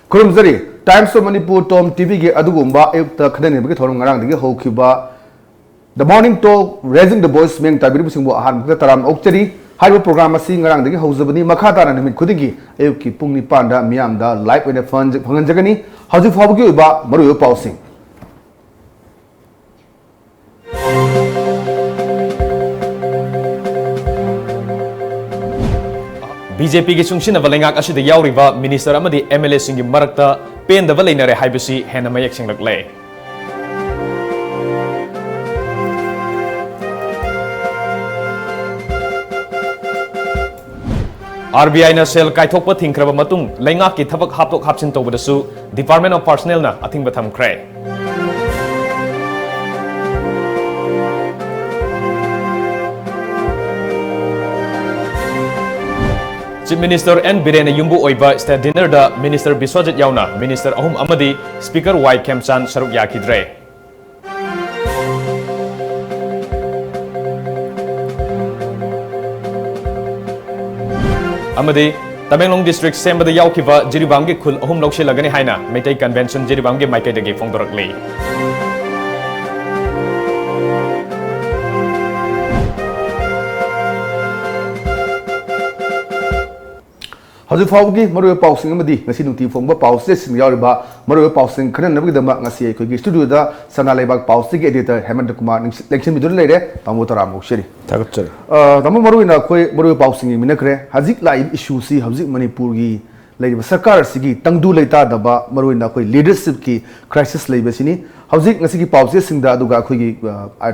Kurumzari, Times of Manipur Tom TV ge adugumba ayukta khadani bagi thorong ngarang digi hawkiba The Morning Talk Raising the Voice meng tabiri singbo ahan bagi taram okchari haiba program asi ngarang digi hawzabani makhata namit khudigi ayukki pungni panda miyamda live with a fun phanganjagani hawji phawgi ba maruyo pausing BJP की सुंगसिन वलेंगाक असिद यावरिबा minister अमदी MLA सिंगी मरकता पेंदब लेनरे हाइबसी हेन मयक सिंगलकले RBI ना cell काइथोकप थिंख्रब मतुंग लेंगाक की थबक हापतोक हापसिन तोबदसु department of personal ना a thing थमख्रे Chief Minister N. Biren Yumbu Oiba State Dinner da Minister Biswajit Yauna, Minister Ahum Amadi, Speaker Y. Kemchan Saruk Yakidre. Amadi, Tamenglong District Sembada Yaukiva, Jiribamgi Kul Ahum Lokshi Lagani Haina, Meitei Convention Jiribamgi Maikadegi Fongdorakli. Haju fawgi maruyo pausing amadi ngasi nungti fongba pause sing yauriba maruyo pausing khana nabi dama ngasi ai studio da SANALEIBAK pausing editor HEMANTAKUMAR election midur leire tamu taram oksheri Tagachari tamu maruyo na khoi maruyo pausing minakre hajik live issue si hajik manipur gi leiriba sarkar sigi tangdu leita daba maruyo na khoi leadership ki crisis leiba sini hajik ngasi ki pause sing da aduga khoi gi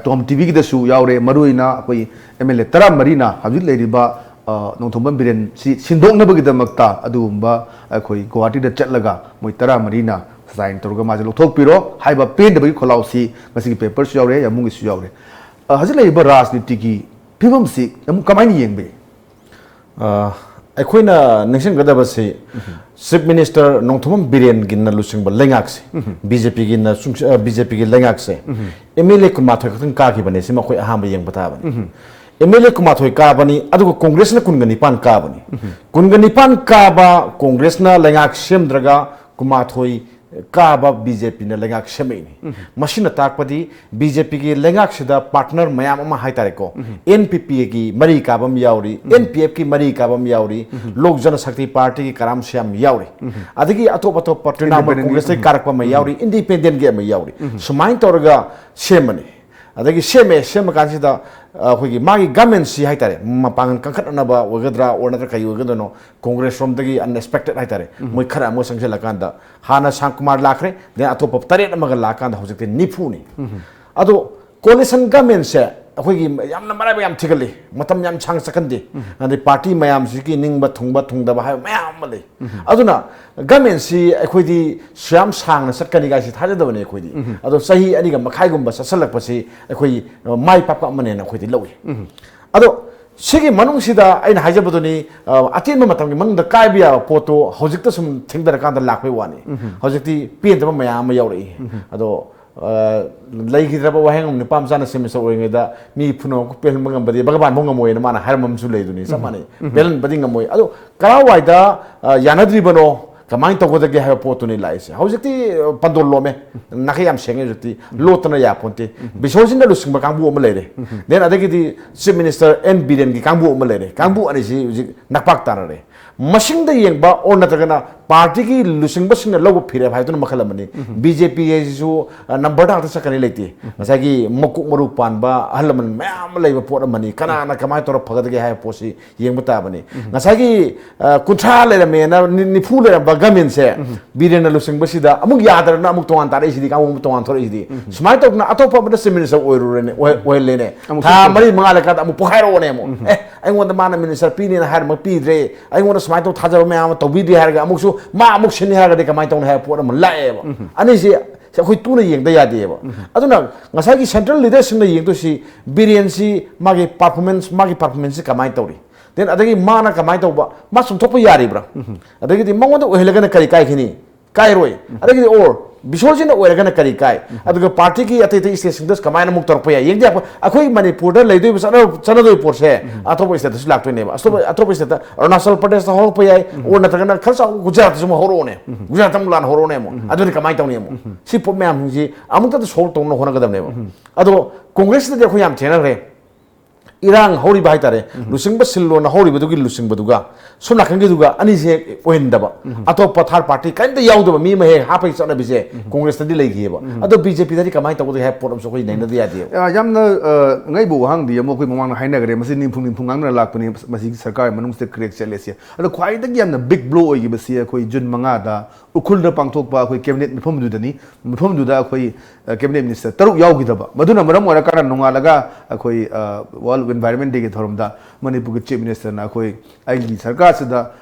Tom TV gi da su yaure maruyo na khoi MLA tara marina hajik leiriba Nongthomban Biren Sindong na bagidamagta adumba akhoi Guwahati da chatlaga moi tara marina sign torga majalo thokpiro haiba pen da bagi kholausi ngasi paper su yaure yamung su yaure hajilai ba rajniti gi phibam si yam kamaini yengbe akhoi ningsing gadaba se Chief Minister Nongthomban Biren ginna lusing ba lengak se BJP ginna BJP gi lengak se MLA kuma thakthang ka ki bane se makhoi ahamba yeng bata bane MLA kumathoi kabani adugo Congress na kunganipan kabani kunganipan kaba Congress na lengak semdraga kumathoi kaba BJP na lengak semeni machine takpadi BJP gi lengak sida partner mayam ama haitare ko NPP gi mari kabam yauri NPF gi mari kabam yauri Lok Jana Shakti Party gi karam syam yauri adigi atop atop Trinamool Congress gi karakpa ma yauri independent gi ma yauri sumain torga semani adagi sema kansida akhoi magi government si haitare mapangan kangkhatnaba ogadra ornatra kai ogadono Congress from dagi unexpected haitare moi khara mo sangsela kanda hana Sangkumar lakhre de atop taret amaga lakanda hojikte nifuni ado coalition government se akhoi yamna marai yam thigali matam yam chang sakandi andi party mayam si ki ningba thungda ba ha mayam male aduna government si akhoi di syam sang na satkani ga si thajadabane akhoi di ado sahi ani ga makhai gumba sasalak pasi akhoi mai papka mane na akhoi di lawi ado sigi manung sida aina hajabadoni atin ma matam gi mangda kaibia poto hojikta sum thingdara kanda lakpai wani hojikti pendaba mayam yauri ado lagi kita bawa hang ni pam sana semester orang itu mi puno pel mengam badi bagaimana mengam moy mana har mam sulai dunia sama ni pel badi ngam moy ado kalau waida yanadri bano kamain to kodagi ha potu ni lai se hausikti pandol lo me nakiyam senge jukti lotna ya ponte bisojin da lusing bakangbu om lere den adagi di Chief Minister N. Biren gi kangbu om lere kangbu ani si nakpak tanare machine da yengba or natagana party ki lusing basing na logo phire bhai tun makhalamani BJP yesu number da sakani leti masagi mokuk maruk pan ba halaman mayam leiba pot mani kana na kamai tor phagad ge ha posi yengba bani masagi kuntra le me na ni phule ba gamin se Biren lusing basida amuk yadar na amuk tongan tare sidi kamu tongan thore sidi smart tok na atopa ba minister oirurene oilene tha mari mangala ka amuk pokhairo ne mo ai wonda mana minister pini na har ma pidre ai wonda smart tok thajaba me am to bidi har ga amuk su ma amuk sini har ga kamai tong ha pot ma lae ba ani si khoi tu na yeng da ya de ba aduna ngasagi central leadership na yeng to si Biren si magi performance kamai tori then adagi mana kamai to ba ma sum thok pa yari bra adagi di mangon to ohelaga na kai kai khini kai roi adagi or Bishoji na oiragana kari kai aduga party ki ate te state singers kamai na muk tor paya yeng dia akhoi Manipur da leidoi chana doi por se atopo state su laktoi ne ba atopo state Arunachal Pradesh hol paya or na tagana khalsa Gujarat su horo ne Gujarat am lan horo ne mo adu kamai taw ne mo si po myam ji amuk ta sol tong no hona gadam ne mo ado Congress da khoi yam chena re Irang hori bahai tare lusing ba sillo na hori badugi lusing baduga sumna kangi duga ani je oinda ba ato pathar party kain da yaud ba mi ma he ha pai chana bije Congress ta di lei gi ba ado BJP da kamai ta ko he pot so ko nei na dia dia yamna ngai bu hang di mo koi mamang na haina gare masin nim phung ang na lak pani masi sarkar manung se crack chale sia ado khwai da yamna big blow oi gi ba sia khoi jun manga da ukhul da pangthok pa khoi cabinet mifam du da ni mifam du da khoi cabinet minister taruk yaw gi da ba maduna maram ora kana nunga laga khoi wall environment day ke thorum da Manipur chief minister na khoi ai gi sarkar se da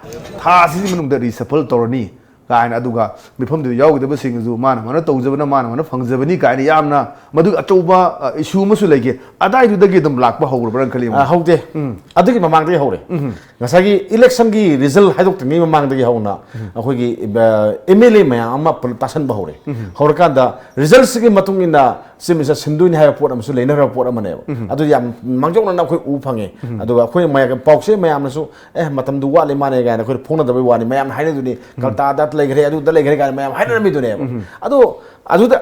tha si manung da reshuffle torani kaina aduga mifam du yaw gi da sing zu mana tawjabana mana phangjabani kaina yamna madu atoba issue masu lege adai du da ge dum lak ba hawr bran khali haude adugi mamang de hawre ngasagi election gi result haidok tni mamang de hawna akhoi gi MLA maya amma tasan ba hawre hawrka da results gi matung ina simisa sinduni ha pot amsu leina ra pot amane adu yam mangjok na khoi u phange aduga khoi maya paukse mayam nasu matam du wale mane ga na khoi phona da wani mayam haine duni kalta dat legre adu da legre ga mayam haine mi duni adu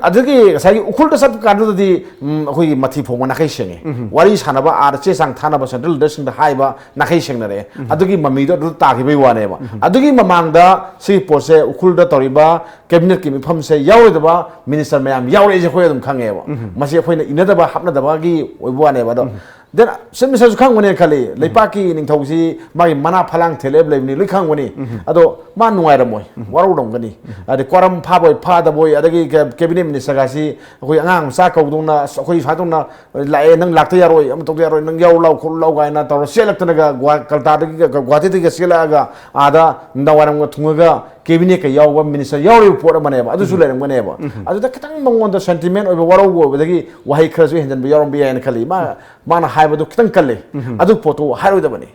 adugi sagi ukhul da sab kan di khoi mathi phoma na kai senge wari sanaba ar che sang thana ba central leadership da haiba na kai seng na re adugi mami do ta gi bai wane ba adugi mamang da si pose ukhul da toriba cabinet ki mifam se yaw da ba minister mayam yaw re je khoi dum khange ba masi akhoi na inada ba hapna da ba gi oibuane ba do then sem sa khang wone khali leipaki ning thausi magi mana phalang theleb lebni loi khang woni ado ma nuai ra moi waru dong gani ade koram pha boy pha da boy adagi cabinet minister ga si khoi angang sa kau dong na khoi sa dong na lae nang lakta yaroi am tok yaroi nang yaw law khul law ga na tor selak tana ga kalta da gwati da sela ga ada ndawaram thunga ga cabinet ka yaw minister yaw report amane ba adu su le mane ba adu da katang mangon da sentiment oi waru go dagi wahai khrasu hendan yaw bi yan khali mana haibadu kitang kalle adu poto hairoi da bani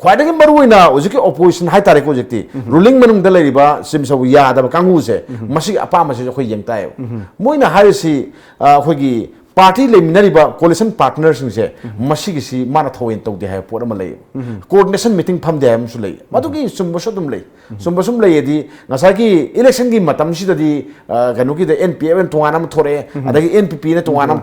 khwaidagi maruina ojiki opposition hai tare ko jekti ruling manung da leriba simsabu ya da kangu se masi apa masi khoi yengtai moina haisi khoigi party leminariba coalition partners se masi gi si mana thoin tawde hai pot ama lei coordination meeting pham de am su lei madugi sumboso dum lei sumbosum lei di ngasagi election gi matam si da di ganu gi da NPM tonganam thore adagi NPP ne tonganam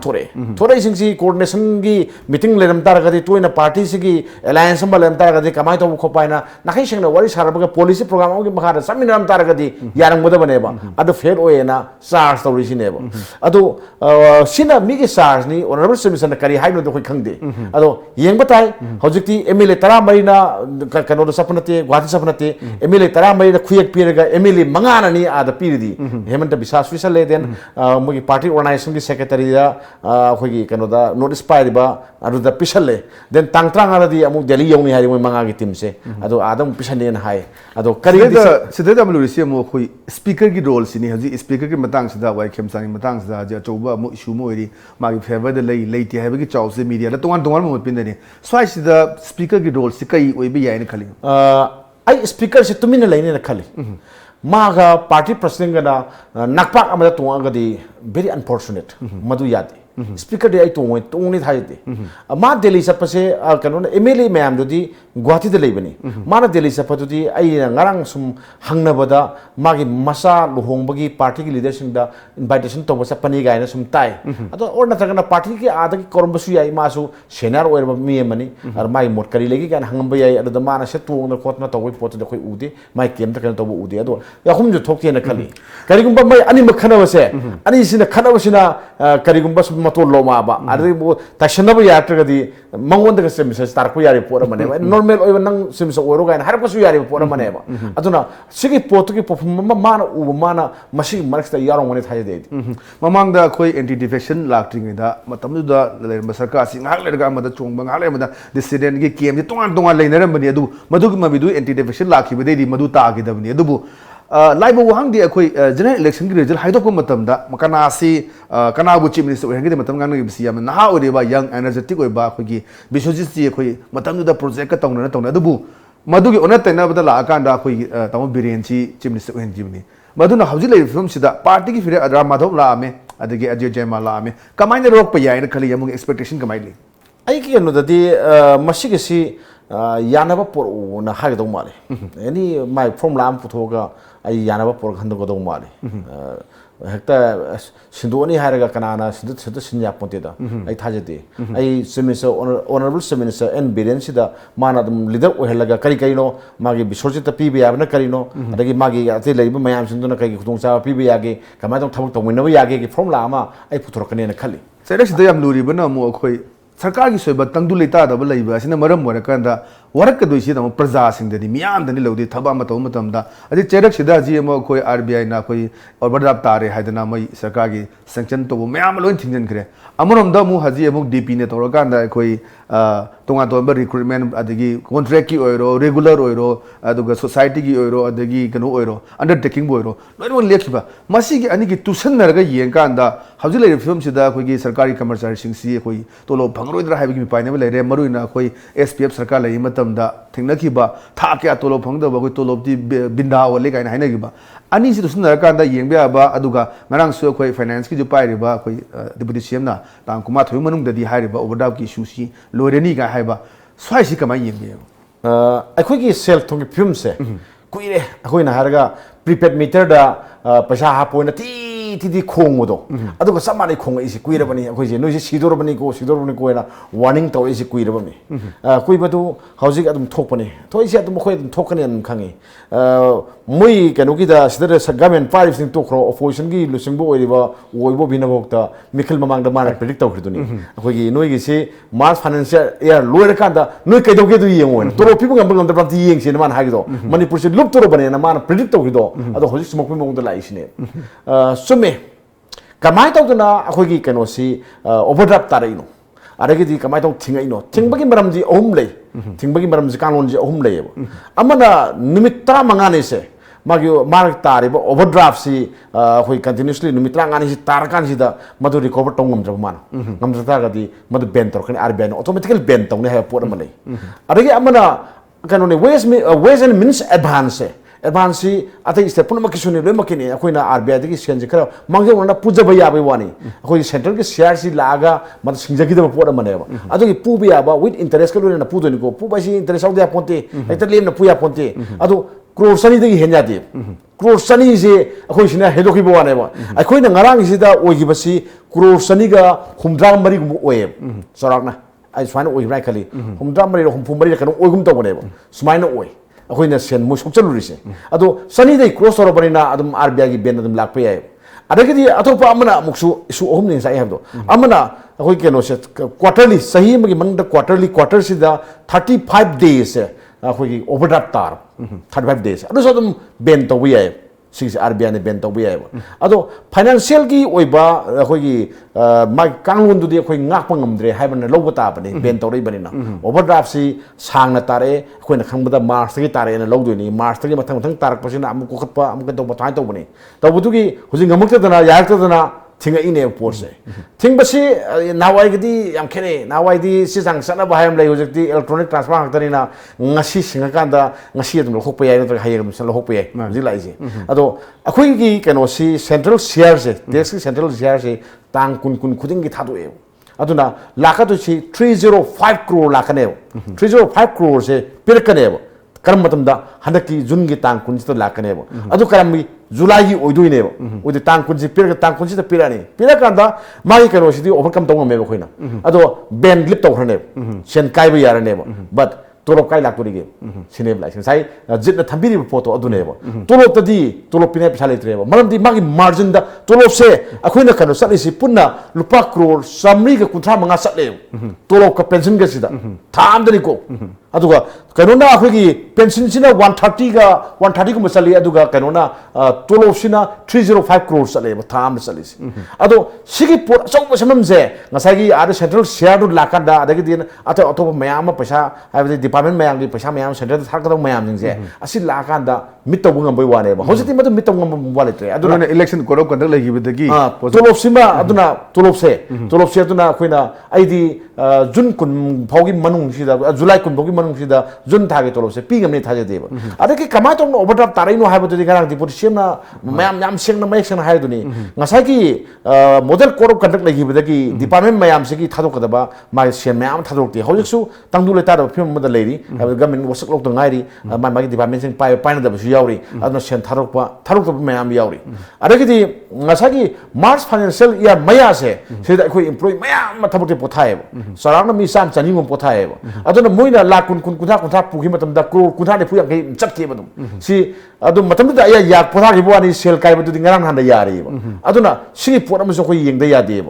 thore sing si coordination gi meeting leram tar ga di toina party si gi alliance am leram tar ga di kamai to khopaina nakai sing na wari sarba policy program gi makha saminam tar ga di yarang moda bane ba adu fair oena SARS to ri ne ba adu sina mi SARS ni honorable submission na kari haino do khoi khangde ado yeng batai hojikti MLA tara marina kano do sapnate gwati sapnate MLA tara marina khuyek piraga MLA mangana ni ada piridi hemanta bisas fisal le den mugi party organization gi secretary da khogi kano da notice pairiba adu da pisale den tangtrang ala di amu delhi yong ni hari mo manga gi team se ado adam pisane na hai ado kari sideda amlu ri mo khoi speaker gi role sini haji speaker gi matang sida wai khemsang matang sida ja choba mo issue mo ri magi favor da lei ti ha gi chaw se media la tongan mo pin ne swai sida speaker gi role si kai oi bi yai ne khali ai speaker se tumina leine na khali maga party president ga nakpak amada tonga ga di very unfortunate madu yadi speaker de ai tong ni thai de ma delhi sapase kanu MLA mayam do di gwati de leibani mana delhi sapatu di ai ngarang sum hangna bada magi masa lohongbagi party ki leadership da invitation to basa pani ga na sum tai ado or na tagana party ki ada ki korombasu yai masu senior or mi mani ar mai mot kari legi kan hangamba yai ado mana se tong na khot na to pot de khoi ude mai kem ta kan to ude ado ya khum ju thok na khali kari gumba mai ani makhana wase ani sina khana wasina kari gumba mato loma ba adi bo tashanaba yatra gadi mangon daga semisa star ko yari pora mane ba normal oi nang semisa oro ga har ko su yari pora mane ba aduna sigi potu ki perform mana u mana masi marks ta yaro ngone thai de mamang da khoi anti defection lacting da matam da le masarka si ngak le ga ma da chong bang ale ma da dissident gi kem di tongan le naram bani adu madu gi mabidu anti defection lakhi bade di madu ta gi da bani adu bu laiba wahang di akhoi general election gi result haidok ko matam da makana si kana bu chief minister oirang gi matam gang gi bisi yam na ore ba young energetic oi ba khoi gi bisojit si akhoi matam da project ka tongna adu bu madu gi onat na bada la kan da khoi tamu biren chi chief minister oirang gi ni मधुना हौजिक लेरि film सिदा party की फिरे अदरा माधव लामे अदगी अजय जयमा लामे कमाइन रोक पे याइन खली यमुग expectation कमाइ ली आई की अनुददी मसिगसी यानबा पोर ना हागदौ माले एनी माय फॉर्मुला am पुथोगा आई यानबा पोर खंदगदौ माले हेक्ता सिंदोनी हारगा कनाना सिंदो सिन्या पोतेदा आई थाजते आई minister honourable minister N Biren सिदा माना दम लीडर ओहेलगा करी करीनो मागी बिसोरजित पीबे याबना करीनो अदगी मागी अते लेबा मयाम सिंदोना कई खुदोंचा पीबे यागे कमाय दम थबक तमिनबा यागे की फॉर्मुला अमा आई पुथोरकने खली सेरेक्स द याम लूरी बना मु अखोई सरकार की सोइबा तंगदु लेता दब लइबा असिना मरम मोरकंदा वरक कदुइसि दम प्रजा सिंगदि मियाम दनि लौदि थबा मतौ मतमदा अदि चेरक सिदा जी एम अखोई आरबीआई ना कोई ओवरड्राफ्ट तारे हाइदना मै सरकार की सैंक्शन तो म्याम लोइन थिंजन खरे अमरम द मु हजी एमुक डीपी ने तोरकांदा अखोई तोंगा तोंबा रिक्रूटमेंट अदगी कॉन्ट्रैक्ट की ओइरो रेगुलर ओइरो अदुगा सोसाइटी की ओइरो अदगी कनो ओइरो अंडरटेकिंग ओइरो लोइनो लेखिबा मसी की अनि की तुसन नरगा येंकांदा हजी लेरि फिल्म सिदा अखोई सरकारी कर्मचारी सिंगसी अखोई तोलो भंगरोइद्रा हाइबगी पाइनेबा लेरे मरुइना अखोई एसपीएफ सरकार लई मतमदा थिंगनखिबा था क्या तोलो फंगदबा अखोई तोलोबदी बिंदा ओले काइना हाइनगिबा अनि सि तुसन नरकांदा येंबेबा अदुगा ngaraang su अखोई फाइनेंस की जो पाइरिबा अखोई डिप्टी सीएम ना तांग कुमा थोइ मनुंगददी हाइरिबा ओवरड्राफ्ट की इशू सी लोरेनी का हाइबा स्वाइसी कमाई येंबे अखोई की सेल थोंग फिल्म से कुइरे अखोई ना हारगा प्रीपेड मीटर दा पैसा हापोइना ती खोंगदो अदुगा समाने खोंग इसी कुइरबनी अखोई जे नोइसे सिदोरबनी को ना वार्निंग तौ इसी कुइरबनी कुइबदु हौजिक अदुम थोकपनी थोइसे अदुम खोइ अदुम थोकनी अदुम खांगी मुई कनुकी दा सिदर गवर्नमेंट पार्टी सिंग तोखरो अपोजिशन की लुसिंगबो ओइबा ओइबो बिनबोक्ता मिखिल ममांगदा माना प्रेडिक्ट तौखिदुनी अखोई नोइगी से मार्च फाइनेंशियल ईयर लोयर कांदा नोइ कैदोगे दु येंगोन तोरो पिबो गंबं गंदा ती येंगसे मान हागिदो मणिपुर से लुप तोरो बने ना माना प्रेडिक्ट तौखिदो अदो हौजिक स्मोक मोंगदा लाइसिने सुमे कमाय तौदना अखोई कनोसी ओवरड्राफ्ट तारैनो अरगदी कमाय तौ थिंगैनो थिंगबगी मरमजी अहुम लै थिंगबगी मरमजी कानूनजी अहुम लैबो अमना निमित 15 से मागी मार्क तारेबो ओवरड्राफ्ट सी अखोई कंटिन्यूअसली निमित 15 से तारकान सिदा मदु रिकवर तौंगमद्रब मान ngमद्रतागदी मदु बैन तौरखने आरबीआई नो ऑटोमेटिकली बैन तौने है पोर मलै अरगे अमना कनोने वेज एंड मीन्स एडवांस अतई स्टेप पुनमकिसुने लोमकिने अखोइना आरबीआई की सेंज खरा मांगजेवना पुजब याबे वानी अखोइ सेंट्रल के शेयर सी लागा मत सिंजगिदब पोर मनेबा अदुगी पुबे याबा विथ इंटरेस्ट का लोना पुदोनिको पुबासी इंटरेस्ट आउदे पोंते हेक्टर लेमना पुया पोंते अदु क्रोर सनी दगी हेन्यादे क्रोर सनी जे अखोइ सिना हेदोखिबो वानेबा अखोइना ngarang सिदा ओगिबसी क्रोर सनी गा 73 गुम ओए सराकना आई स्वाइन ओइब्राइ खली 73 हुमफुमरी कनो ओइगुम तबनेबा सुमाइना ओइ अखोइना सेन मु सोचलुरिसे अदो सनी दे क्रॉस तोरबनिना अदम आरबीआई की बेन अदम लाकपे याय अदगदी अतोपा अमना मुक्सु इशू अहुम नि साइ हबदो अमना अखोइ केनो से क्वार्टरली सही मगी मंगदा क्वार्टर सिदा 35 डेज अखोइ की ओवरड्राफ्ट तार 35 डेज अदो सदम बेन तोबि याय सिस आरबीआई ने बेन तोबि याय अदो फाइनेंशियल की ओइबा अखोइ की मा कांगुन दुदि अखोइ ngakpa ngamdre हाइबन लौबा ताबने बेन तोरै बनिना ओवरड्राफ्ट सी सांगना तारे अखोइना खंगबदा मार्च की तारे ने लौदोनि मार्च की मथंग मथंग तारक पसिना अमु कोखतपा अमु कतो बताय तोबने तबुदुगी हुजिं ngमक्तदना यारक्तदना थिंग इने पोर्से थिंग बसी नावाइगदी याम खेने नावाइदी सिजांग सना बाहायम लै हुजक्ति इलेक्ट्रॉनिक ट्रांसफर हाक्तरिना ngasi सिंगकांदा ngasi अदम लखोप याय नत्र हायरम सल लखोप याय जि लाइजे अदो अखोइगी कनोसी सेंट्रल शेयर से टैक्स की सेंट्रल शेयर से तांग कुन खुदिंगी थादोए अदुना लाकादुसी 305 करोड़ लाकने 305 करोड़ से पिरकने करम मतमदा हनकी जून की तांग कुंजित लाकने अदु करम जुलाई की ओइदुइने ओदि तांग कुंजि पिरक तांग कुंजित पिरानी पिरकांदा मागी कनोसिदी ओवरकम तौंगमे बखोइना अदो बेन लिप तौखरने सेन काइबो यारने बट तोलोप काय लाक्तोरिगे सिनेब लाइसेंस साइ जितना थंबिरि पोतो अदुनेबो तोलोप तदी तोलोप पिने पैसा लेत्रेबो मरमदी मागी मार्जिन दा तोलोप से अखोइना कनो सलिसि पुन्ना लुपा करोड़ समरी के कुंथा मंगा सले तोलोप का पेंशन के सिदा थामदनी को अदुगा कनोना अखोइगी पेंशन सिना 130 को मसली अदुगा कनोना तोलोप सिना 305 करोड़ सलेबो थाम सलिसि अदो सिगी पोट समम से ngसाइगी आर सेंट्रल शेयर दु लाकादा अदगी दिन अतो मयाम पैसा हाइबदि डिपार्टमेंट मैम की पैसा मैम सेंटर थारकदब मैम जिंसे असि लाकांदा मिट तब ngam bai wane ba hojiti madu mit tब ngam wale tre aduna election code of conduct legibidagi tolop sima aduna tolop se aduna khoina aidi jun kun phaugi manung sida july kun phaugi manung sida jun thage tolop se pi ngamni thaje deba adaki kamai tong overdraft tarai no haiba dudi garang dipur semna मैम याम सेंग ना मैक्सन हाय दुनी ngasa ki model code of conduct legibidagi department ma'am से की थादो कदबा माइ सेन मैम थादो ti hojiksu tangdu le ta do phim mo da leiri government wasak lok to ngairi mai gi department sing pai pai na da su yauri aduna sen थारुक मैम यावरी अदगी ngasa March financial year मया से सिदा अखोई employ ma'am थबक पोथाए Sarang मी साम चनी गम पोथाए अदुना Moina lakh कुन कुथा कुथा पुखि मतम दा करोड़ कुथा ने पुया के चटके बदम सी अदु मतम दा या पोथा gi बोनी सेल काय बदु ngarang han da यारी अदुना सी पोट अमसो खोई येंग दा यादे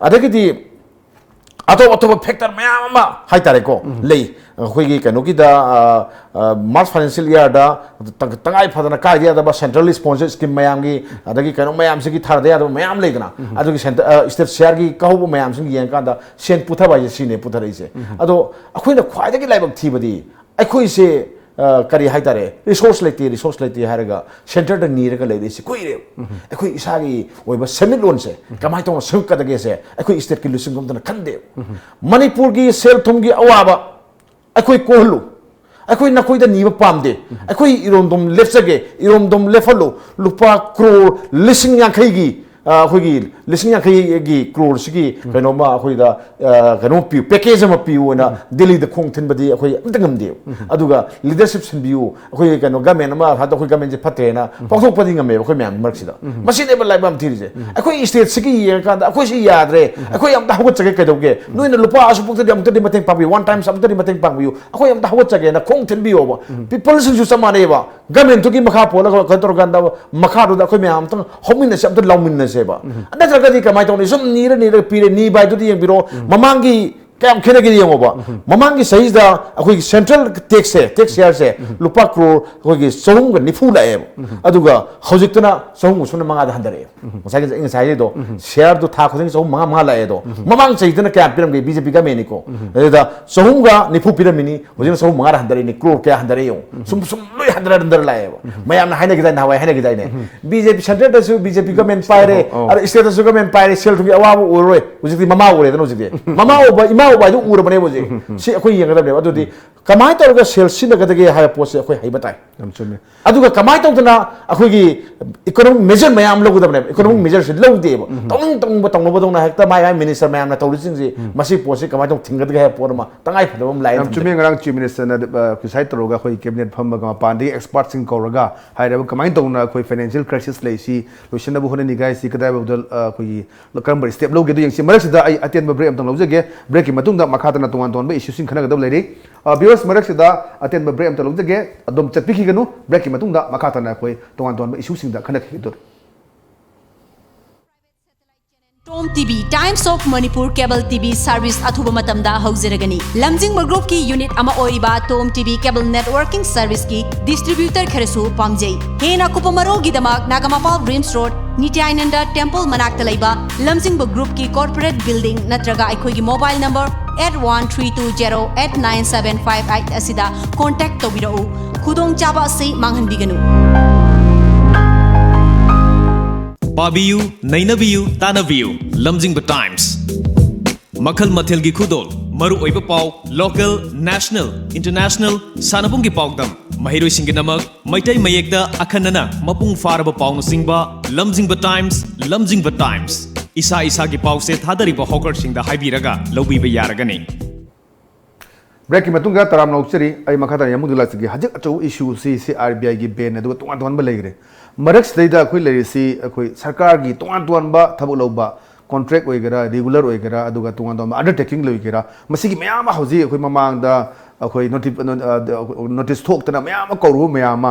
अदगी अतोप फैक्टर मैम हाई तारे को ले अखोई कनो की दा मार्च फाइनेंशियल ईयर दा तंगाई फदना काय दिया दा सेंट्रल स्पॉन्सर स्कीम मैम की अदगी कनो मैम से की थार दे दा मैम लेदना अदगी सेंटर स्टेट शेयर की कहबो मैम सिंग यें का दा सेन पुथा बाय सिने पुथा रही से अदो अखोई न ख्वाइ दगी लाइबक थीबदी अखोई से करी हाई तारे रिसोर्स लेते हारगा सेंटर दा नीरगा लेदे से कोई रे अखोई इसागी ओइबा सेमिट लोन से कमाई तो संक कदगे से अखोई स्टेट की लुसिंग गम खंदे मणिपुर की सेल थुम की अवाबा अखोई कोहलु अखोई नखोई दा नीबा पामदे अखोई इरोमदम लेफ्सगे इरोमदम लेफलो लुपा करोड़ लिसिंग यांखई की अखोई लिसिंग यांखई की करोड़ सिगी कनोमा अखोई दा कनो पी पैकेज अमा पीओना दिल्ली दा खोंग थिनबदी अखोई अंतंगमदे अदुगा लीडरशिप सिनबियो अखोई कनो गवर्नमेंट अमा हाद अखोई गवर्नमेंट जे फतेना पौथोकपदि ngame अखोई म्याम मर्कसिदा मसिने बा लाइबम थिरिजे अखोई स्टेट सिगी येका दा अखोई सि याद्रे अखोई अमता हवत चगे कदोगे नोइना लुपा असुपुक्तदि अमतदि मतेंग पाबियो वन टाइम समतदि मतेंग पाबियो अखोई अमता हवत चगे ना खोंग थिनबियो बा पीपल सिंजु समानेबा गवर्नमेंट तो की मखा पोला कतरगांदा मखा दो अखोई म्याम तंग होमिन से अमता लाउमिन सेबा अदरगदि कमाई तोनी सुम नीर पीरे नी बाय दुदि यंबिरो ममांगी क्या खेलगे येंगोबा ममांगी सहीदा अखोई सेंट्रल टैक्स शेयर से लुपा करोड़ अखोई सोंग निफु लाए अदुगा हौजिकतना सोंग सुन मंगा दा हंदरे मसागे इंसाइजे दो शेयर दो था खोदिंग सोंग मंगा लाए दो ममांग सहीदना क्या पिरमगे बीजेपी का मेनिको एदा सोंगा निफु पिरमिनी होजिन सोंग मंगा हंदरे नि करोड़ क्या हंदरे यो सुम लोय हंदरे अंदर लाए मयाम ना हाइने गिदाय ना हाय हाइने गिदाय ने बीजेपी सेंट्रल दसु बीजेपी गवर्नमेंट पाइरे और स्टेट दसु गवर्नमेंट पाइरे सेल थुगी अवाब ओरोय होजिकि ममा ओरे दनो होजिकि ममा ओबा इमा ओबा जो उर बने बोजे से अखोई येंगदबने अदुदि कमाई तौरगा सेल सिनगदगे हाय पोसे अखोई हाय बताय नमचुमे अदुगा कमाई तौदना अखोई इकोनॉमिक मेजर मयाम लोगदबने इकोनॉमिक मेजर से लौदेब तंग बदोंना हेक्ता माय मिनिस्टर मयाम ना तौरिसिंजे मसी पोसे कमाई तौ थिंगदगे हाय पोरमा तंगाई फदबम लाय नमचुमे ngarang chief minister na kisai toroga khoi cabinet phamaga pandi expert sing koraga hairab kamai tongna khoi financial crisis lei si loisina bu hone ni gai si kadai bodal khoi lokamber step loge do yangsi marak sida ai attend break am tong lojege break ki matung da makha na tongan ton ba issue sing khana gadab lei viewers marak sida attend break am tong lojege adom chatpi ki ganu break ki matung da makha na khoi tongan ton ba issue sing da khana ki dur Tom TV Times of Manipur Cable TV Service अथुब मतमदा हौजरगनी Lamjing group की unit अमा ओरिबा Tom TV Cable Networking Service की distributor खरसु पामजै हेना कुपमरो गिदमक Nagamapal dreams road Nityananda temple मनाक्ता लैबा लमजिंग ग्रुप की कॉर्पोरेट बिल्डिंग नत्रगा अखोगी मोबाइल नंबर 8132089758 असिदा कांटेक्ट तौबिरौ खुदोंग चाबा से मांगहनबिगनु पाबियु नैनबियु तानबियु लमजिंग टाइम्स मखल मथेल की खुदोल मरु ओइबा पाव लोकल नेशनल इंटरनेशनल सानबुंग की पावदम महिरोइ सिंग नमक मैतै मयेक्ता अखनना मपुंग फारब पावनु सिंगबा लमजिंग टाइम्स इसा इसा की पाव से थादरिबा हॉकर सिंगदा हाइबिरगा लौबिबा यारगनी ब्रेक की मतुंगा तराम नौचरी आई मखाता यमुदुला सिगी हजक अचौ इशू सी आरबीआई की बेन अदुगा तोंगान तोंगान लेगरे मरक सदैदा अखोई लेरिसी अखोई सरकार की तोंगान तोंगान बा थबु लौबा कॉन्ट्रैक्ट ओइगरा रेगुलर ओइगरा अदुगा तोंगान तोंगान अंडरटेकिंग लोइगरा मसिगी मयाम हौजी अखोई ममांगदा अखोई नोटिस थोक्तना मयाम कौरु मयाम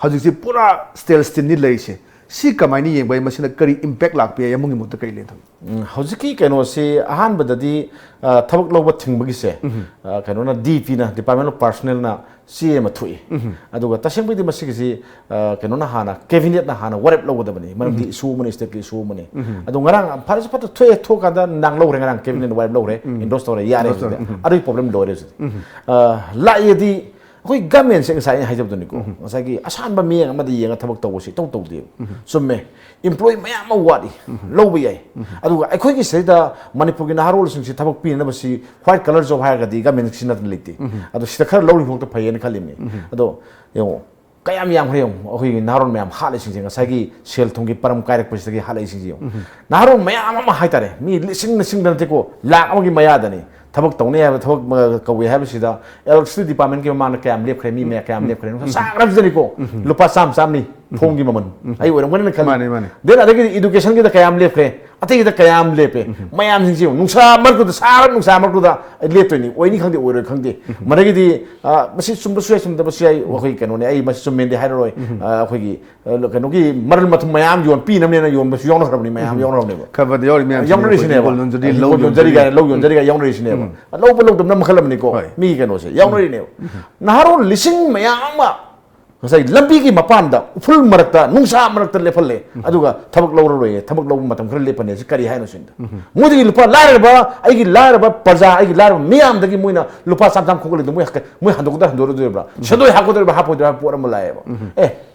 हौजी पूरा स्टेल स्टिन नि लेइसे सी कमाइनी येंबाई मसिना करी इम्पैक्ट लाकपे यमुंगी मुत कई ले थम हौजिकी कनो से अहान बददी थबक लोब थिंगबगी से कनो ना डीपी ना डिपार्टमेंट ऑफ पर्सनल ना सी एम थुई अदुगा तसेंबदी मसिगी सी कनो ना हाना कैबिनेट ना हाना वरेप लोगदबनी मरमदी इशू मनी स्टेट इशू मनी अदु ngarang फारस फट थुए थोकादा नांग लोरे ngarang कैबिनेट वरेप लोरे इंडोस तोरे यारे अदु प्रॉब्लम लोरे लायदी अखोई गवर्नमेंट से ngasai haijabdoni ko ngasai gi asan ba mieng amadi yenga thabak tawsi tong tawdi summe employee mayam wadi lobi yai aduga akhoi gi seida manipur gi naharol sing si thabak pi na basi white color job hire ga di government sinat liti adu sida khar lori hok to phayen khalimi ado yo kayam yang hayong akhoi gi naharol mayam hale sing sing ngasai gi sel thong gi param kairak pasi gi hale sing ji naharol mayam ma haitare mi lising dan te ko lak amagi mayadani थबक तौने है थबक कवे है बिसिदा electricity department के मान cam लेप खरे मी मे cam लेप खरे साग्रब जनी को लुपा साम सामनी फोंग की ममन आई ओरम गन खल माने माने देन अदगी एजुकेशन के कैम लेप खरे अतई द कैम लेपे मयाम सिंग जिउ नुसा मरकु द सार नुसा मरकु द लेपतोनी ओइनी खंदे ओइर खंदे मरगी दी मसि सुम सुय सुम द बसि आई ओखै कनो ने आई मसि सुम मेंदे हाइरोय अखोगी कनो की मरल मथ मयाम योन पी नमने योन बसि योन खरबनी मयाम योन रबने खबर योर मयाम योन रिसने जदी लो योन जरी गा योन रिसने लो लो दम मखलमनी को मी कनो से योन Rinne नहारो लिसिंग मयाम ngasai lambi ki mapanda full marakta nungsa marakta lefalle aduga thabak lawro roye thabak law matam khar lepane si kari haino sinda mudi gi lupa laraba ai gi laraba parja ai gi laraba miyam dagi muina lupa sam sam khogole du mu handok da handoro du bra shadoi hakodor ba hapo da poram laeba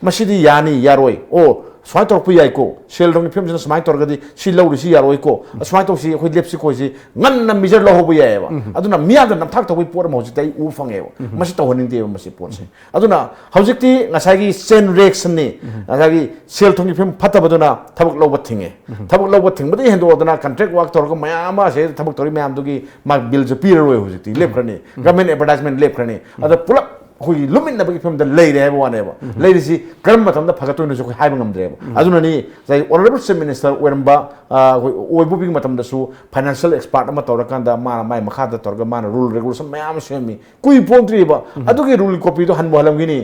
masidi yani yaroi o swai tor pu yai ko sel dong phim jin swai tor gadi si lawri si yaroi ko swai tor si khoi lepsi ko si ngan na mijer lo hobu yai ba aduna miya da nam thak to poram ho jitai u fange ba masi to honing de masi pon se aduna hojikti ngasai gi chain reaction ni ngasai gi sel thong phim phata baduna thabak loba thinge thabak loba thing badi hendo aduna contract work tor ko mayam ma se thabak tori mayam du gi ma bill je pir roi hojikti lep krani government advertisement lep krani ada pulak hui lumin na bagi film da lay re ba ne ba lay si karam matam da phagato ne jo hai bangam dre ba aduna ni sai honorable chief minister weramba oibu big matam da su financial expert ma tor kan da ma mai makha da tor ga ma rule regulation mayam semi kui pontri ba adu gi rule copy to han bo halam gi ni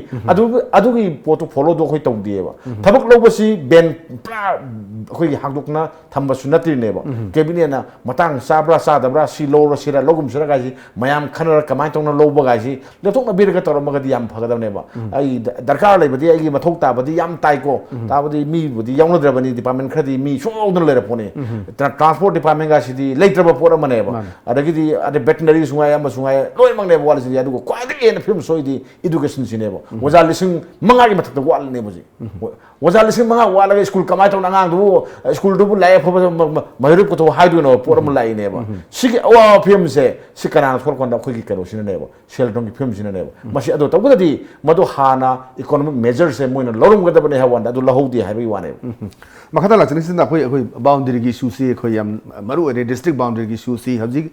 adu gi poto follow do khoi tong di ba thabak lo ba si ben khoi hangduk na thamba su natri ne ba cabinet na matang sabra sa dabra si lo ro sira logum sira ga ji mayam khanar kamai tong na lo ba ga ji le tok na bir ga tor magadi yam phagadam ne ba ai darkar lai badi ai mathok ta badi yam tai ko ta badi mi badi yaung dra bani department khadi mi so dun le rapone transport department ga sidi later ba pora mane ba adagi di ade veterinary sungai am sungai loi mang ne ba wal sidi adu ko kwai de ne film so di education sine ba waja lising manga gi mathak wal ne ba ji waja lising manga wal ga school kamai tong ngang du school du lai pho mayru ko to haidu no pora mu lai ne ba sigi wa film se sikana khol kon da khoi gi karo sine ne ba shell dong gi film sine ne ba masi ado tawgadi madu hana economic measures se moina lorum gada bane hawan adu lahodi haibi wane makata la chini sinda khoi boundary gi issue se khoi yam maru ere district boundary gi issue se habji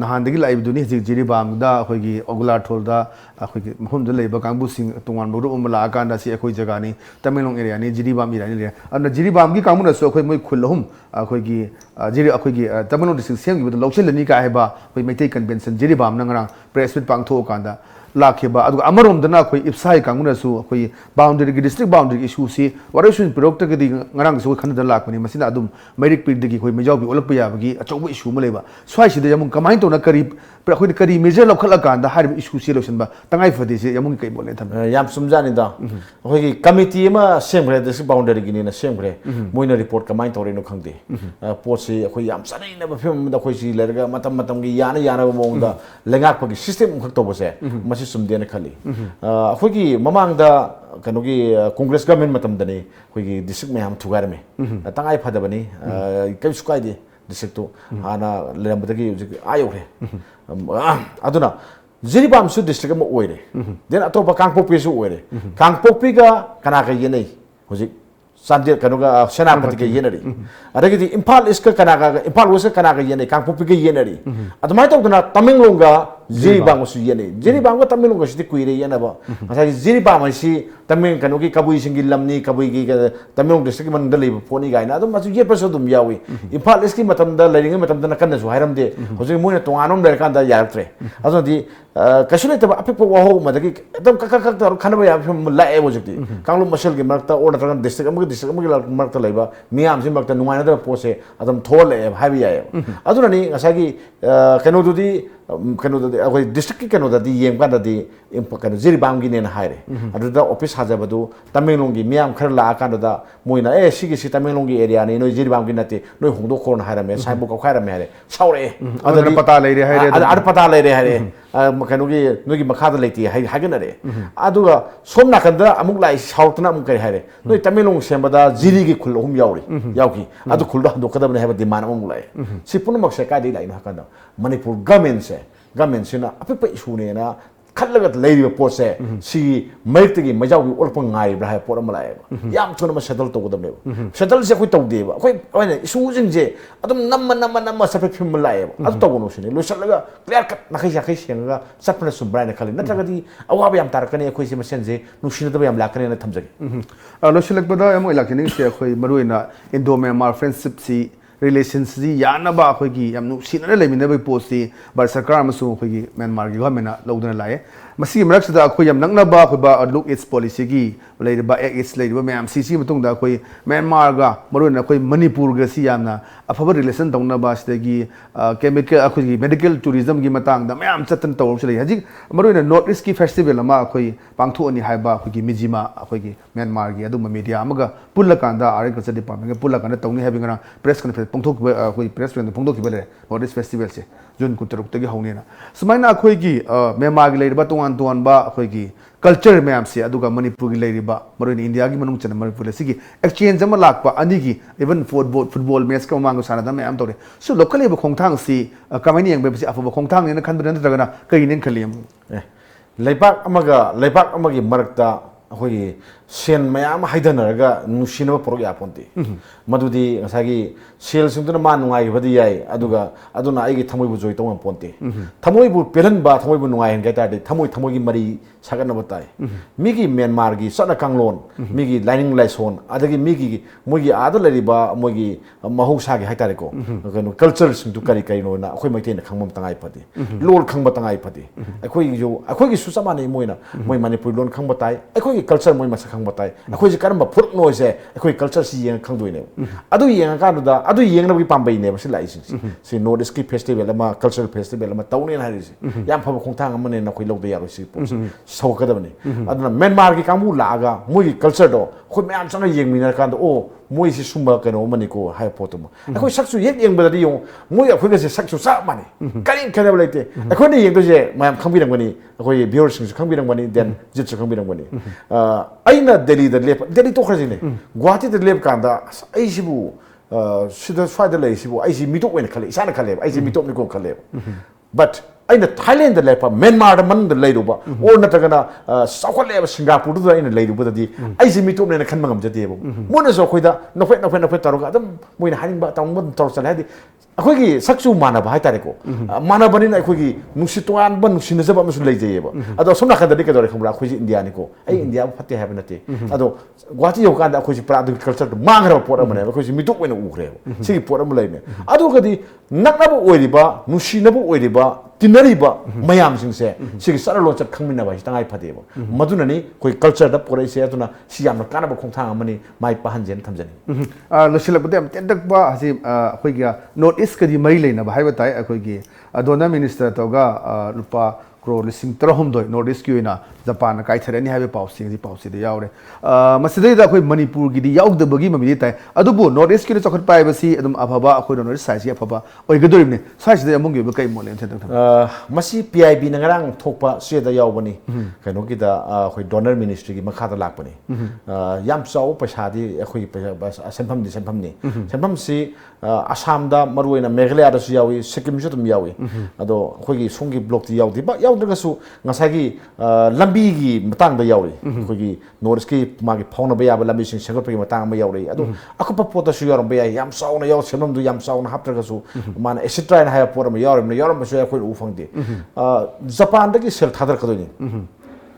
nahan dagi live duni hiji jiri bam da khoi gi ogula thol da khoi gi mahum da leiba kangbu sing tungwan bodu umla kan da si khoi jaga ni tamilong area ni jiri bam ira ni ana jiri bam gi kangmu na so khoi moi khulhum khoi gi jiri khoi gi tamilong district sem gi loksel lani ka heba khoi maitai convention jiri bam na ngara press with pang tho kan da लाखेबा अदुगा अमरोम दना कोई इप्साई कांगुनसु कोई boundary की district boundary issue सी वरेसु product के ngarang सो खन the Lakhani मसिना अदुम मेरिक पिड की कोई मेजाव भी ओलप याबगी अचौब इशू मलेबा स्वाई सिदे यमुं कमाई तो न करी प्रखोइ करी मेजर लखल कांदा हारिब इशू सी लोशन बा तंगाई फदे से यमुं कई बोले थम याम समझानी दा होय की कमिटी मा सेमरे डिस्ट्रिक्ट बाउंड्री की ने सेमरे मोइना रिपोर्ट कमाई तोरे नो खंगदे पोट से अखोइ याम सनै न फिल्म दा खोइ सी लेरगा मतम मतम की याना याना बोंदा लेंगाक पगी सिस्टम खक तो बसे मसि सुमदेन खली अखोइ की ममांग दा कनो की कांग्रेस गवर्नमेंट मतम दने अखोइ की डिस्ट्रिक्ट में हम थुगार में तंगाई फदबनी कई सुकाई दे डिस्ट्रिक्ट तो आना लेरमदगी आयो है अदुना जिरिबाम सु डिस्ट्रिक्ट में ओइरे देन अतोपा कांगपोपी सु ओइरे कांगपोपी का कना का येनै होजिक सान्जे कनुगा सेनापति के येनरी अदगी इम्फाल इसका कना का इम्फाल वेस्ट कना का येनै कांगपोपी के येनरी अदमाय तोदना तमिंगलोंगा Jiribam su yene Jiribam ko Tamil ko siti kuire yana ba asa Jiribam si Tamil kanu ki kabui singi lamni kabui ki Tamil district man dali poni ga na dum masu ye paso dum yawi Imphal iski matam da lairing matam da kan su hairam de hoji mo ne tonganom der kan da yartre aso di kasule ta api po ho madagi एकदम कक तर खानबा या लाए बजती कांगलु muscle के मरता और तरन district अमग मरता लेबा मियाम से मरता नुमायना द पोसे अदम थोले हाबी याय अदुननी ngасagi कनोदुदी कनोदुदी अखोय डिस्ट्रिक्ट की कनोददी येम काददी कनो जिरिबाम गी नेन हायरे अदुदा ऑफिस हाजाबदु तमिलनाडु की मियाम खर ला कानदा मोइना ए सिगी सि तमिलनाडु की एरिया ने नोय जिरिबाम की नते नोय होंदो खोन हायरमे साइबो को खायरमे हायरे सावरे अदुना पता लेरे हायरे अद पता लेरे हायरे कनो की नोय की मखाद लेती हागनरे अदुगा सोम नाकंदा अमुक लाई साउतना अमुक करै हायरे नोय तमिलनाडु सेमबदा जिरी की खुल हुम यावरी यावकी अदु खुलदा हदोकदबने हायबा दिमान अमुक लाई सिपुनमक से कादी लाई नाकंदा मणिपुर गवर्नमेंट से ना अपिप इशूने ना खल्लगत लेरिबा पोसे सी मैक्तगी मजाउगी ओलपं गाइब्रा है पोर मलाय याम थोन म सेटल तोगदबने सेटल से कोई तौदेबा कोई ओने इशू जिंजे अदम नम सफे फिम लाय अद तोगनो सिने लोसलगा क्लियर कट नखै जाखै सेंगा सपना सुब्रायना खले नत्रगदी अवाब याम तारकने अखोय से मसेंजे नुसिनदबा याम लाकने न थमजगे लोसलकबदा यम इलाकनि से अखोय मरुइना इंडो म्यांमार फ्रेंडशिप सी relations ji yanaba akhoi gi yamnu sinare lemina bai post si bar sarkar amasu akhoi gi Myanmar gi government na lawdana lae masi marak sada akhoi yam nangna ba akhoi ba look its policy gi lai ba its lai ba myam cc matung da akhoi Myanmar ga marun akhoi Manipur ga si yamna afaba relation dongna ba sidagi chemical akhoi gi medical tourism gi matang da myam chatan tawr chali haji marun north east ki festival ama akhoi pangthu ani haiba akhoi gi mijima akhoi gi Myanmar gi adu media amaga pullakanda agriculture department ga pullakanda tawni having press conference पोंथोक अखोई press friend पोंथोक किबले north east festival से June कुतरुक तगी हौनेना सुमाइना अखोई की Myanmar की लेरिबा तोंगान तोंगान बा अखोई की कल्चर मैम से अदुगा मणिपुर की लेरिबा मरुन इंडिया की मनुंग चन मणिपुर सिगी एक्सचेंज अमा लाकपा अनि की इवन फुटबॉल मैच का मांगो साना मैम तोरे सो लोकल एब खोंगथांग सी कमाइनी यंग बेबसी अफब खोंगथांग ने खनबन नत्रगना कइनेन खलियम लेपाक अमगी मरकता अखोई सेन मैम हाइदनरगा नुसिनबा पोरक यापोंती मदुदी ngасagi सेल सिंगतुना मा नुंगाइ बदि याय अदुगा अदुना आइगी थमोइबु जोइ तोंग पोंती थमोइबु पेरनबा थमोइबु नुंगाइ हन गाइतादि थमोइगी मरी सागन बताय मिगी म्यांमार गी सना कांगलोन मिगी लाइनिंग लाइसोन अदगी मिगी मोगी आदा लरिबा मोगी महौसागी हाइतारेको कनो कल्चर सिंगतु करि करिनो ना अखोइ मैथेन खंगमम तंगाइ फदि लोल खंगबा तंगाइ फदि अखोइगी सुसमाने मोइना मोइ मणिपुर लोन खंगबा ताइ अखोइगी कल्चर मोइ मसा खंगबा ताइ अखोइजी करम फुरक नोइसे अखोइ कल्चर सि येंग खंगदोइने अदु येंग कानुदा अदु येंगनबगी पाम्बई ने बसि लाइसिंग सि नॉर्थ ईस्ट की फेस्टिवल अमा कल्चरल फेस्टिवल अमा तौनेन हारिसि याम फब खोंथांग अमने नखोइ लौदे यारोसि सौकदबने अदुना म्यांमार की कामु लागा मोगी कल्चर दो खोइ म्याम संग येंगमिनर कांदो ओ मोई से सुम्बा कनो मनिको हाय पोतम अखोइ सक्सु येंगबदि यो मोई अखोइ गसे सक्सु सा माने करिन खनब लेते अखोइ ने येंगदोजे म्याम खंबिरंगबनी अखोइ व्यूअर्स सिंग खंबिरंगबनी देन जितसु खंबिरंगबनी अइना दिल्ली द लेप दिल्ली तो खरजिने गुवाहाटी द लेप कांदा अइसिबु सिदा स्वाद लेसिबु अइसि मिटोक वेन खले इसाना खले अइसि मिटोक निको खले बट अइना थाईलैंड द लेप म्यांमार द मन द लेरुबा और नतगना साउखलेब सिंगापुर द अइना लेरुबदि अइसि मिटोक ने खनमंगम जतेबो मोना जो खोइदा नफे तरोगा अदम मोइना हानिंग बा तांगबन तोरसल हादि अखोइगी सक्सु मानबा हाइतारेको मानबनिना अखोइगी नुसि तोआन बन नुसिनजबा मसु लेजेयेबा अदो सोमना खददि कदरे खमरा अखोइजी इंडिया निको आई इंडिया फते हाबे नते अदो गुवाहाटी योकांदा अखोइजी प्रादु कल्चर मांगरा पोर अमने अखोइजी मिटोक वेन उखरे सिगी पोर अम लेने अदो कदि नकनबो ओइरिबा नुसिनबो ओइरिबा तिनरिबा मयाम सिंगसे सिगी सरा लोचत खंगमिनबा हितंगाइ फतेबो मदुननी कोइ कल्चर द पोरैसे अदुना सियामना कानबा खोंथांग अमनी माइ पहनजेन थमजनी लोसिलबदे am tendakba hasi akhoi ga north east kadi mari leina ba haiba tai akhoi gi adona minister toga rupa crore lising trahomdoi north east ki na japan kai tharani haiba pausing ji pausi de yaure masidai da akhoi manipur gi di yauk de bagi mami tai adubu north east ki na chokhat pai ba si adum abhaba akhoi north side si abhaba oigadorimne size de among gi ba kai molen thang masi pib na ngarang thokpa se da yawbani kaino gi da akhoi donor ministry gi makha da lakpani yam chau paisa di akhoi senpham ni senpham si assam da maruina meghalaya da su yawi sikkim ju dum yawi ado akhoi gi songi block di yawdi ba yawdraga su ngasagi lam lambi matang da yauri khoi north ki magi phone ba ya ba lambi sing segot ki matang ma yauri adu akupa pota su yarum ba yam sauna yaw semam du yam sauna haptra ga su mana esetrain ha por ma yarum ba su khoi u phang de Japan da ki sel thadar ka do ni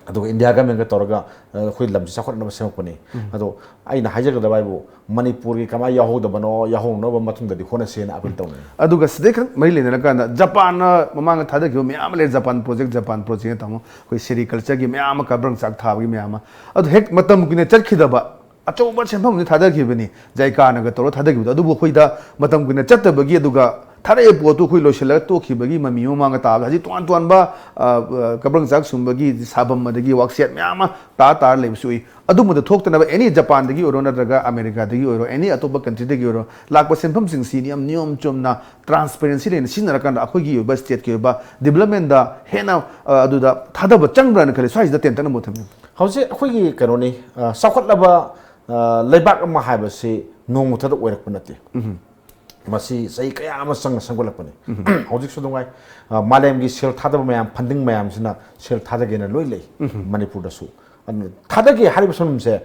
adu India ga men ga torga khoi lam sa khot na ba sem ko ni adu aina haja ga da bai bu Manipur ki kama yaho da bano yaho no ba matung da di khona se na apil tong adu ga sde kan mai le na ka na Japan na mamang thada gi me am le Japan project tamo koi sericulture gi me am ka brang sak tha gi me am adu hek matam gi ne chat khida ba achau ba sem pham ni thada gi bani jai ka na ga toro thada gi adu bo khoi da matam gi ne chat ta ba gi adu ga thare po tu khoi lo shela to khi ba gi mami yo ma ga ta ga ji tuan ba ka brang sak sum ba gi sabam ma da gi work set me am ta le sui adu mu da thok ta na any Japan da gi oro na daga America da gi oro any atoba country da gi oro lak pa sem pham sing si ni am niom chom na transparency le sin ra kan da khoi gi ba state ki ba development da hena adu da thada ba chang bra na khale sai da ten ta na mo tham hause khoi gi kano ni sakhat laba leibak ma ha ba se nong thada oirak pa nate masi sai kaya ama sanggolak pa ni hojik su dongai malem gi sel thada ba mayam funding mayam sina sel thada ge na loi lei Manipur da su thada ge hari ba sonum se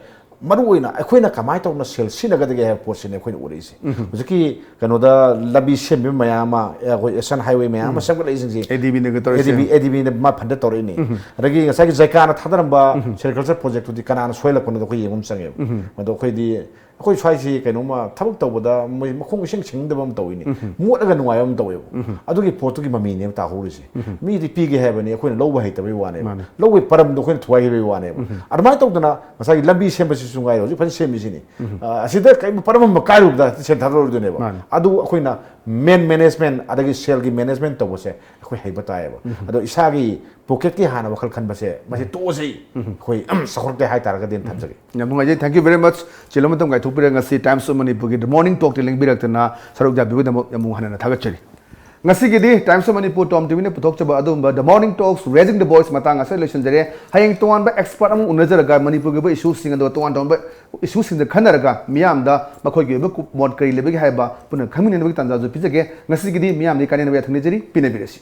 maruina akoina kamai tawna sel sina ga de ge portion ne akoina uri se hojiki kano da labi sem bi mayama ko esan highway mayama sanggol ising si ADB ne ga tor ADB ne ma phanda tor ni ragi ngasai jaika na thada ba agriculture project di kana na soila ko ko yengum sange mado ko di khoi swai si kaino ma thabak tawda moi makhong ising singdaba am tawini modaga nuai am tawe adugi photo gi mami ne ta hori si mi di pi ge hebani akoina lowa hei tabai wane lowi param do khoin thuai hei wane armai tawdana masai lambi sem basi sungai ro fan sem si ni asida kai param ma kai ru da sen tharo do ne ba adu akoina main management adagi sel gi management to se khoi hei batai ba adu isa gi pocket ki hana wakhal khan base masi to sei khoi sakhor ke hai tar ga den tham jagi namung thank you very much chilom tam gai thupira ngasi Times of Manipur gi morning talk te link birak na sarok ja bibu dam namung hanana thagat chari ngasi gi di Times of Manipur tom tv ne puthok chaba adum ba the morning talks raising the voice matang asa election jare hayeng tuan ba expert amung unajar ga Manipur gi ba issue sing do tuan ba issue sing da khanar ga miam da makhoi gi ba mod kari lebe gi hai ba puna khamin ne ba tanza jo pijage ngasi gi di miam ni kanen ba thangni jari pine biresi